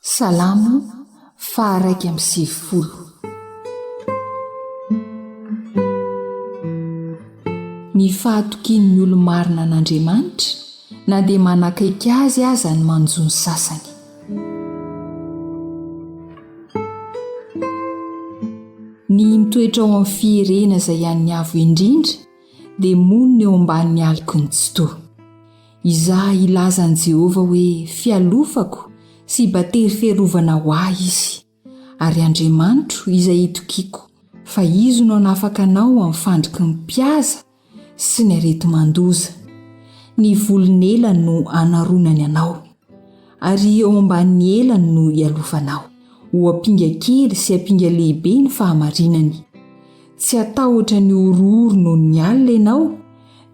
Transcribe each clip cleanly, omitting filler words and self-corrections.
Salamo faharaiky amby 70. Ny fahatokin'ny olo-marina an'Andriamanitra na dia manakaiky azy aza ny manjo ny sasany. Ny mitoetra ao amin'ny fiherena izay an'ny avo indrindra dia monina eo ambanin'ny aloko ny tsotoa. Izaho ilazan'i Jehovah hoe fialofako sy batery fiarovana ho ahy izy, ary Andriamanitro izay itokiako, fa izy no anafaka anao amin'ny fandriky ny mpiaza sy ny areti-mandoza. Ny volony elany no anaronany anao, ary eo ambanin'ny elany no ialofanao. Ho ampinga kely sy ampinga lehibe ny fahamarinany. Tsy atahotra ny orooro noho ny alina ianao,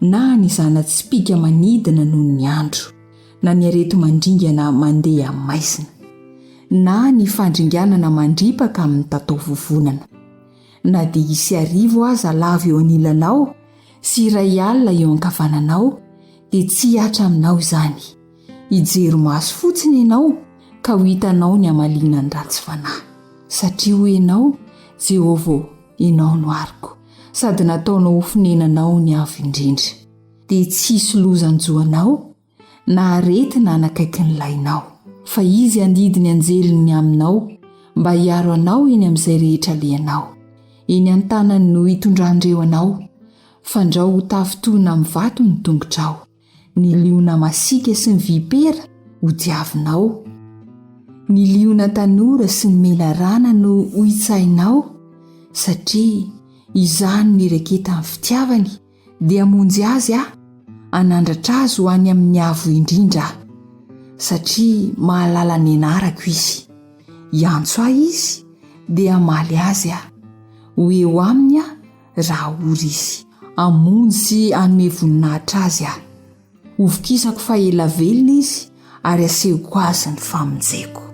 na ny zana-tspika manidina noho ny andro, na ny areti-mandringana mandeha amin'ny maizina, na ny fandringanana mandripaka amin'ny tatao vovonana. Na dia hisy arivo aza lava eo anilanao sy iray alina eo ankavananao, dia tsy hiatra aminao izany. Hijery maso fotsiny ianao ka ho hitanao ny amaliana ny ratsy fanahy. Satria ho ianao, Jehovah, ianao no ariko, sady nataonao ho fonenanao ny avo indrindra. Dia tsy hisy loza anjoanao, na arety na anakaiky ny lainao, fa izy andidi ny anjeliny aminao mba hiaro anao eny amin'izay rehetra lehanao. Eny an-tanany no hitondrandreo anao, fandrao ho tafitoana amin'ny vato ny tongotrao. Ny liona masika sy ny vipera ho diavinao. Ny liona tanora sy ny mela rana no ho hitsainao, satria izany nireketa amin'ny fitiavany, dia hamonjy azy anandratra azy ho any amin'ny avo indrindra, satria mahalala ny anarako izy. Iantso ahy izy dia hamaly azy ho eo aminy raha ory izy. Hamonjy sy hanome voninahitra azy hovokisako fa ela velona izy, ary asehoko azy ny famonjeko.